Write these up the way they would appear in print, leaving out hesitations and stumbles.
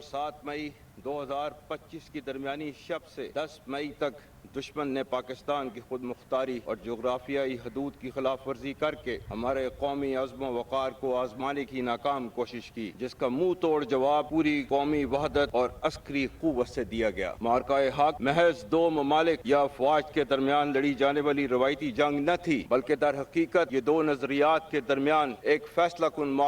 7 मई 2025 की दरमियानी शब से 10 मई तक दुश्मन ने पाकिस्तान की खुद मुख्तारी और जोग्राफियाई हदूद की खिलाफ वर्जी करके हमारे कौमी अज़्म वक़ार को आजमाने की नाकाम कोशिश की, जिसका मुंह तोड़ जवाब पूरी कौमी वहदत और अस्करी क़ुव्वत से दिया गया। मार्का-ए हक महज दो ममालिक या अफ़वाज के दरमियान लड़ी जाने वाली रवायती जंग न थी, बल्कि दर हकीकत ये दो नजरियात के दरमियान एक फैसला कुन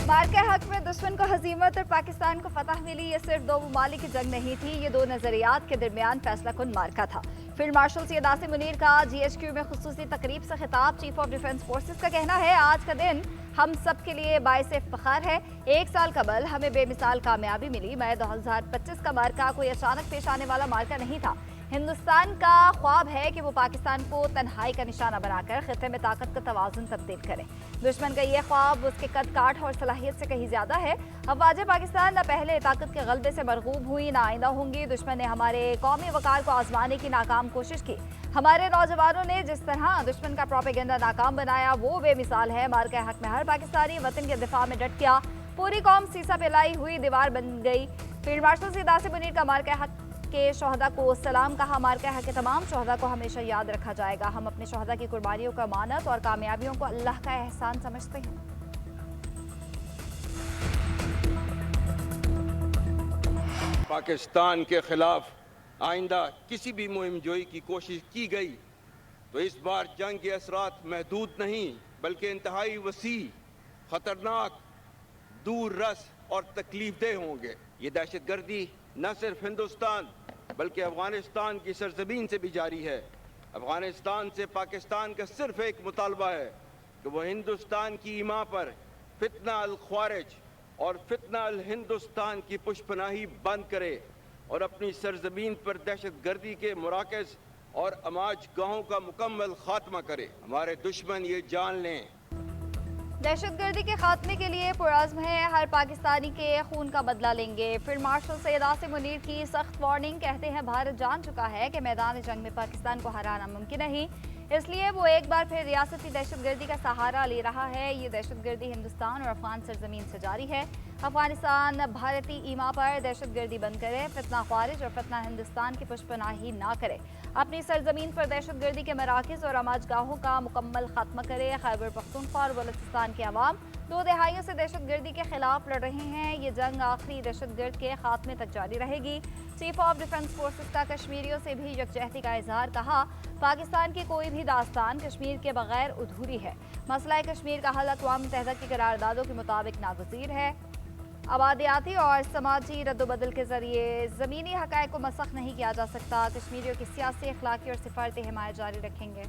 मार्के हक में दुश्मन को हजीमत और पाकिस्तान को फतह मिली। ये सिर्फ दो ममालिक की जंग नहीं थी, ये दो नजरियात के दरमियान फैसला कुन मार्का था। फील्ड मार्शल सैयद आसिम मुनीर का GHQ में खुसूसी तकरीब से खिताब। चीफ ऑफ डिफेंस फोर्सेस का कहना है, आज का दिन हम सब के लिए बाइस इफ्तिखार है। एक साल कबल हमें बेमिसाल कामयाबी मिली। मई 2025 का मार्का कोई अचानक पेश आने वाला मार्का नहीं था। हिंदुस्तान का ख्वाब है कि वो पाकिस्तान को तन्हाई का निशाना बनाकर खिते में ताकत का तवाज़ुन तब्दील करे। दुश्मन का ये ख्वाब उसके कद काठ और सलाहियत से कहीं ज्यादा है। अफवाज पाकिस्तान न पहले ताकत के गलबे से मरगूब हुई, न आइंदा होंगी। दुश्मन ने हमारे कौमी वकार को आजमाने की नाकाम कोशिश की। हमारे नौजवानों ने जिस तरह दुश्मन का प्रोपेगेंडा नाकाम बनाया वो बेमिसाल है। मार्का हक में हर पाकिस्तानी वतन के दिफा में डट गया। पूरी कौम सीसा पिलाई हुई दीवार बन गई। फील्ड मार्शल सैयद आसिम मुनीर का मार्का हक के शोहदा को सलाम कहा। मार्का हक के तमाम शोहदा को हमेशा याद रखा जाएगा। हम अपने शोहदा की कुर्बानियों का अमानत और कामयाबियों को अल्लाह का एहसान समझते हैं। पाकिस्तान के खिलाफ आइंदा किसी भी मुहिम जोई की कोशिश की गई तो इस बार जंग के असरात महदूद नहीं बल्कि इंतहाई वसी, खतरनाक, दूर रस और तकलीफदेह होंगे। ये दहशतगर्दी न सिर्फ हिंदुस्तान बल्कि अफगानिस्तान की सरजमीन से भी जारी है। अफगानिस्तान से पाकिस्तान का सिर्फ एक मुतालबा है कि वह हिंदुस्तान की ईमा पर फितना अल ख्वारिज और फितना अल हिंदुस्तान की पुष्पनाही बंद करे और अपनी सरजमीन पर दहशतगर्दी के मुराकज़ और अमाज गाहों का मुकम्मल खात्मा करे। हमारे दुश्मन ये जान लें, दहशतगर्दी के खात्मे के लिए पुरज़्म है। हर पाकिस्तानी के खून का बदला लेंगे। फील्ड मार्शल सैयद आसिम मुनीर की सख्त वार्निंग। कहते हैं, भारत जान चुका है कि मैदान जंग में पाकिस्तान को हराना मुमकिन नहीं, इसलिए वो एक बार फिर रियासती दहशतगर्दी का सहारा ले रहा है। ये दहशतगर्दी हिंदुस्तान और अफगान सरजमीन से जारी है। अफगानिस्तान भारतीय ईमा पर दहशतगर्दी बंद करे, फितना ख्वारिज और फितना हिंदुस्तान की पुष्पनाही ना करे। अपनी सरजमीन पर दहशतगर्दी के मराकज़ और अमाजगाहों का मुकम्मल खात्मा करे। खैबर पख्तूनख्वा और बलूचिस्तान के अवाम 2 दहाइयों से दहशतगर्दी के खिलाफ लड़ रहे हैं। ये जंग आखिरी दहशतगर्द के खात्मे तक जारी रहेगी। चीफ ऑफ डिफेंस फोर्सेस का कश्मीरियों से भी यकजहती का इजहार। कहा, पाकिस्तान की कोई भी दास्तान कश्मीर के बगैर अधूरी है। मसला कश्मीर का हल अक़वाम मुत्तहिदा की करारदादों के मुताबिक नागुज़ीर है। आबादियाती और समाजी रद्दोबदल के जरिए ज़मीनी हक़ाइक़ को मसख़ नहीं किया जा सकता। कश्मीरियों की सियासी, अखलाकी और सिफारती हिमायत जारी रखेंगे।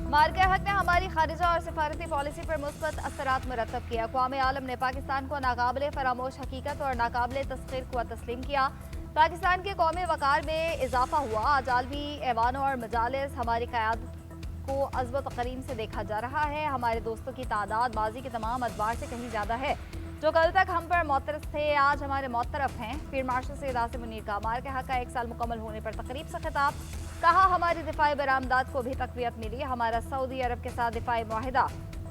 मार्का हक ने हमारी खारिजा और सिफारती पॉलिसी पर मुस्बत असरात मुरतब किया। अक़वाम आलम ने पाकिस्तान को नाकाबिले फरामोश हकीकत और नाकाबिले तस्ख़ीर को तस्लीम किया। पाकिस्तान के कौमी वक़ार में इजाफा हुआ। आज आलमी ऐवानों और मजालिस हमारी क़यादत को अज़्ब तक़रीम से देखा जा रहा है। हमारे दोस्तों की तादाद माजी के तमाम अदवार से कहीं ज़्यादा है। जो कल तक हम पर मोतरस थे, आज हमारे मोतरफ हैं। फील्ड मार्शल सैयद आसिम मुनीर का मार्का हक का 1 साल मुकम्मल होने पर तकरीब से खिताब। कहा, हमारी दिफाई बरामदात को भी तक़वियत मिली। हमारा सऊदी अरब के साथ दिफाई मुआहिदा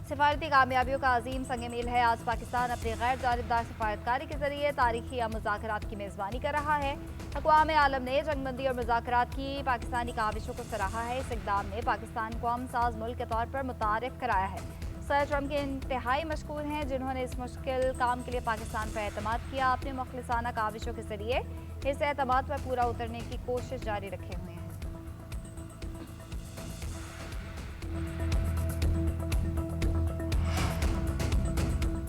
सिफारती कामयाबियों का अजीम संग मील है। आज पाकिस्तान अपनी गैर जानिबदार सिफारतकारी के जरिए तारीखी या मुज़ाकरात की मेज़बानी कर रहा है। अक़वाम आलम ने जंगबंदी और मुज़ाकरात की पाकिस्तानी काविशों को सराहा है। इस इक़दाम ने पाकिस्तान को अमन साज मुल्क के तौर पर मुतारिफ कराया है। सर ट्रम्प के इंतहाई मशकूर हैं, जिन्होंने इस मुश्किल काम के लिए पाकिस्तान पर एतमाद किया। अपने मुखलिसाना काविशों के जरिए इस एतमाद पर पूरा उतरने की कोशिश जारी रखे हुए हैं।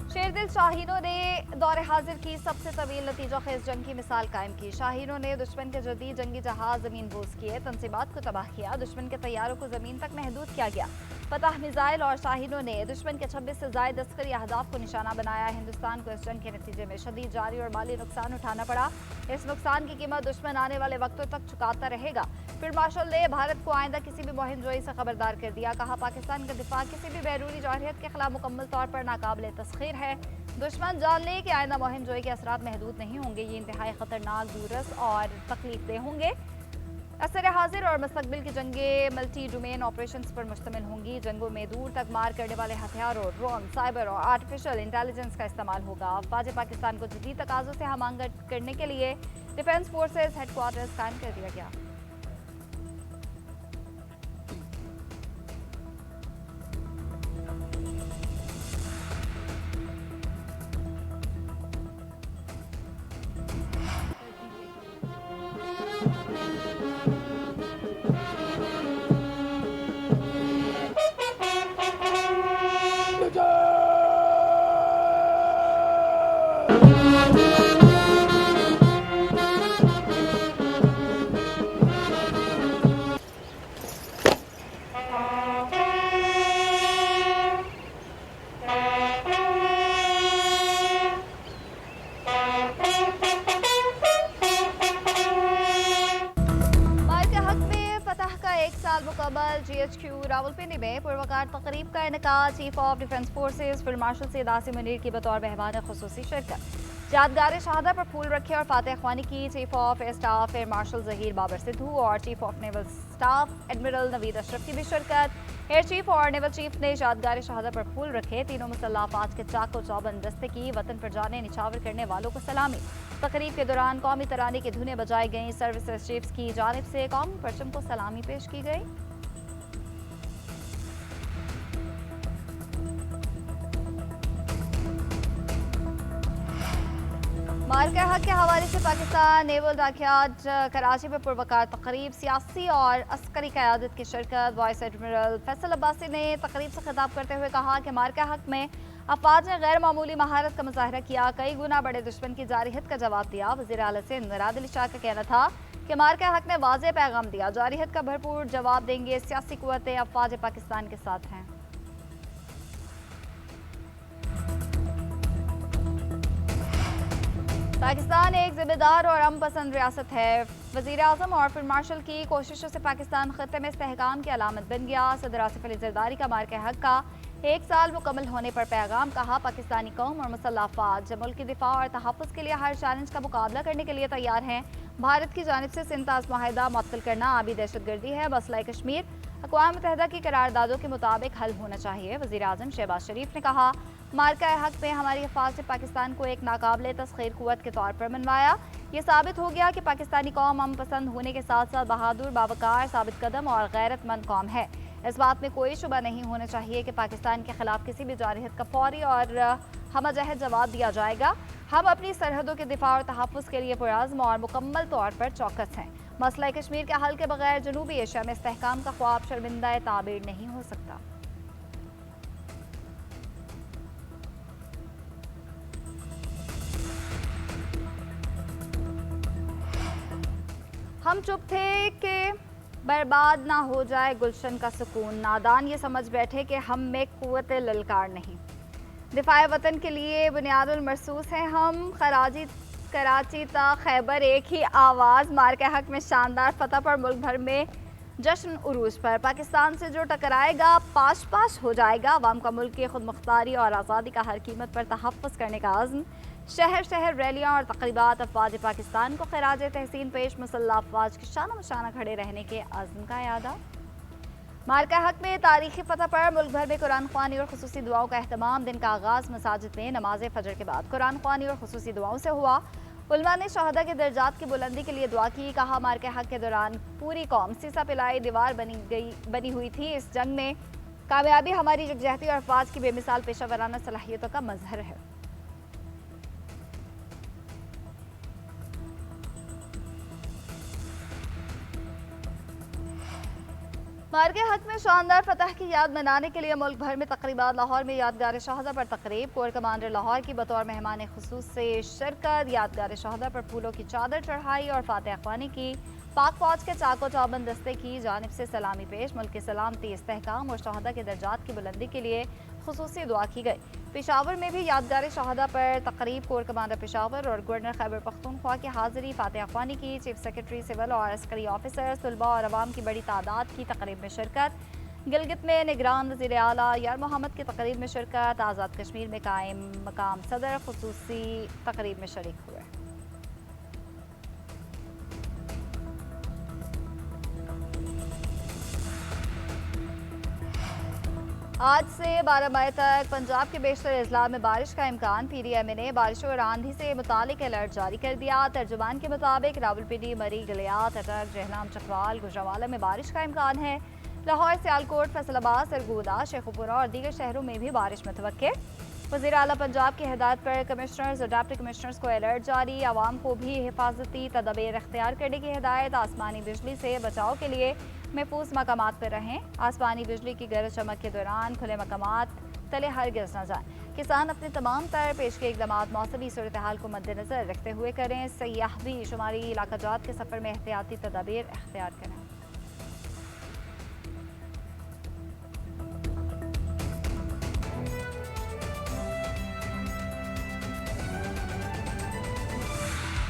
शेरदिल शाहीनों ने दौरे हाजिर की सबसे तवील नतीजा खेज जंग की मिसाल कायम की। शाहीनों ने दुश्मन के जदीद जंगी जहाज जमीन बोझ किए, तंसीबात को तबाह किया। दुश्मन के तैयारों को जमीन तक महदूद किया गया। फतह मिसाइल और शाहीनों ने दुश्मन के 26 से ज़ायद अस्करी अहदाफ को निशाना बनाया। हिंदुस्तान को इस जंग के नतीजे में शदीद जारी और माली नुकसान उठाना पड़ा। इस नुकसान की कीमत दुश्मन आने वाले वक्तों तक चुकाता रहेगा। फील्ड मार्शल ने भारत को आइंदा किसी भी मुहिम जोई से खबरदार कर दिया। कहा, पाकिस्तान का दिफा किसी भी बैरूनी जौहरियत के खिलाफ मुकम्मल तौर पर नाकाबिले तस्खीर है। दुश्मन जान ले कि आइंदा मुहिम जोई के असरात महदूद नहीं होंगे। ये इंतहाई खतरनाक, दूरस और तकलीफदेह होंगे। असर हाजिर और मुस्तकबिल की जंगें मल्टी डोमेन ऑपरेशंस पर मुश्तमिल होंगी। जंगों में दूर तक मार करने वाले हथियारों, ड्रोन, साइबर और आर्टिफिशियल इंटेलिजेंस का इस्तेमाल होगा। अफवाज पाकिस्तान को जदीद तकाजों से हम आहंग करने के लिए डिफेंस फोर्सेज हेडक्वार्टर्स कायम कर दिया गया। एक साल मुकम्मल GHQ रावलपिंडी में पुरवकार तकरीब का इनेकाद। Chief of defence forces field marshal Syed Asim Munir की बतौर मेहमान खुसूसी शिरकत। यादगार शहादा पर फूल रखे और फातह ख्वानी की। Chief of air staff air marshal Zaheer Babar Sidhu और chief of naval staff admiral Naveed Ashraf की भी शिरकत। एयर चीफ और नेवल चीफ ने यादगार शहादा पर फूल रखे। तीनों मुसल्लह अफवाज के चाको चौबंद दस्ते की वतन पर जाने निछावर करने वालों को सलामी। तकरीब के दौरान कौमी तराने की धुनें बजाई गईं। सर्विसेज चीफ्स की जानिब से कौमी परचम को सलामी पेश की गई। मार्का हक के हवाले से पाकिस्तान नेवल डॉकयार्ड कराची में पुरवकार तकरीब। सियासी और अस्करी क़यादत की शिरकत। वाइस एडमिरल फैसल अब्बासी ने तकरीब से खिताब करते हुए कहा कि मार्का हक में अफवाज ने गैर मामूली महारत का मुजाहरा किया, कई गुना बड़े दुश्मन की जारिहत का जवाब दिया। वज़ीर आला सिंध रादिल शाह का कहना था कि मार्का हक ने वाज़ेह पैगाम दिया, जारिहत का भरपूर जवाब देंगे। सियासी कुव्वतें अफवाज पाकिस्तान के साथ हैं। पाकिस्तान एक जिम्मेदार और अमन पसंद रियासत है। वज़ीर आज़म और फील्ड मार्शल की कोशिशों से पाकिस्तान खत्ते में इस्तेहकाम की अलामत बन गया। सदर आसिफ अली जरदारी का मार्का हक का एक साल मुकम्मल होने पर पैगाम। कहा, पाकिस्तानी कौम और मुसल्लह अफवाज मुल्क की दिफा और तहफ़्फ़ुज़ के लिए हर चैलेंज का मुकाबला करने के लिए तैयार हैं। भारत की जानिब से सिंध माहिदा मुअत्तल करना आबी दहशतगर्दी है। मसला कश्मीर अक़वाम मुत्तहिदा की करारदादों के मुताबिक हल होना चाहिए। वज़ीर आज़म शहबाज शरीफ ने कहा, मार्का हक में हमारी अफवाज से पाकिस्तान को एक नाकाबिले तस्खीर कुव्वत के तौर पर मनवाया। ये साबित हो गया कि पाकिस्तानी कौम अमन पसंद होने के साथ साथ बहादुर, बावकार, साबित कदम और गैरतमंद कौम है। इस बात में कोई शुबा नहीं होना चाहिए कि पाकिस्तान के खिलाफ किसी भी जारिहत का फौरी और हमजहत जवाब दिया जाएगा। हम अपनी सरहदों के दिफा और तहफ़्फ़ुज़ के लिए पुरअज़्म और मुकम्मल तौर पर चौकस हैं। मसला कश्मीर के हल के बगैर जनूबी एशिया में इस्तेहकाम का ख्वाब शर्मिंदा ताबीर नहीं हो सकता। हम चुप थे कि बर्बाद ना हो जाए गुलशन का सुकून। नादान ये समझ बैठे कि हम में कुव्वत ललकार नहीं। दिफाए वतन के लिए बुनियादुल मरसूस हैं हम। कराची ता खैबर एक ही आवाज़। मार्का हक में शानदार फतह पर मुल्क भर में जश्न उरूज पर। पाकिस्तान से जो टकराएगा पाश पाश हो जाएगा। अवाम का मुल्क की खुद मुख्तारी और आज़ादी का हर कीमत पर तहफ़्फ़ुज़ करने का अज़्म। शहर शहर रैलियाँ और तक़रीबात अफवाज पाकिस्तान को खिराज तहसीन पेश। मुसल्लह अफवाज के शाना मशाना खड़े रहने के अज़्म का यादा। मार्का हक में तारीखी फतह पर मुल्क भर में कुरान ख्वानी और खुसूसी दुआओं का अहतमाम। दिन का आगाज़ मसाजिद में नमाज फजर के बाद कुरान ख्वानी और खुसूसी दुआओं से हुआ। उलमा ने शहदा के दर्जात की बुलंदी के लिए दुआ की। कहा, मार्का हक के दौरान पूरी कौम सीसा पिलाई दीवार बनी हुई थी। इस जंग में कामयाबी हमारी यकजहती और अफवाज की बेमिसाल पेशा वराना सलाहियतों का मजहर है। मार्के हक में शानदार फतह की याद मनाने के लिए मुल्क भर में तकरीबात। लाहौर में यादगार शहादा पर तकरीब। कोर कमांडर लाहौर की बतौर मेहमान खुसूस से शिरकत। यादगार शहादा पर फूलों की चादर चढ़ाई और फातह ख्वानी की। पाक फौज के चाको चौबंद दस्ते की जानिब से सलामी पेश। मुल्क की सलामती, इस्तेहकाम और शहादा के दर्जात की बुलंदी के लिए खुसूसी दुआ की गई। पेशावर में भी यादगार शहादा पर तकरीब। कोर कमांडर पेशावर और गवर्नर खैबर पख्तूनख्वा की हाजिरी। फातह ख्वानी की। चीफ सेक्रेटरी सिविल और अस्करी ऑफिसर्स, तलबा और अवाम की बड़ी तादाद की तकरीब में शिरकत। गिलगित में निगरान वज़ीर आला यार मोहम्मद की तकरीब में शिरकत। आज़ाद कश्मीर में कायम मकाम सदर खुसूसी तकरीब में शरीक हुए। आज से 12 मई तक पंजाब के बेशतर अजला में बारिश का इम्कान। PDMA ने बारिशों और आंधी से मुतालिक अलर्ट जारी कर दिया। तर्जुमान के मुताबिक रावलपिंडी, मरी, गलियात, अटक, जहलम, चकवाल, गुजरावाला में बारिश का इम्कान है। लाहौर, सियालकोट, फैसलाबाद, सरगोदा, शेखुपुरा और दीगर शहरों में भी बारिश मुतवक्के। वज़ीर आला पंजाब की हिदायत पर कमिश्नर्स और डिप्टी कमिश्नर्स को अलर्ट जारी। आवाम को भी हिफाजती तदबीर इख्तियार करने की हिदायत। आसमानी बिजली से बचाव के लिए महफूज मकामात पर रहें। आसमानी बिजली की गरज चमक के दौरान खुले मकामात तले हरगिज़ न जाएं। किसान अपने तमाम तर पेश के इकदाम मौसमी सूरत हाल को मद्देनजर रखते हुए करें। सयाह भी शुमारी इलाका जात के सफ़र में एहतियाती तदबीर इख्तियार करें।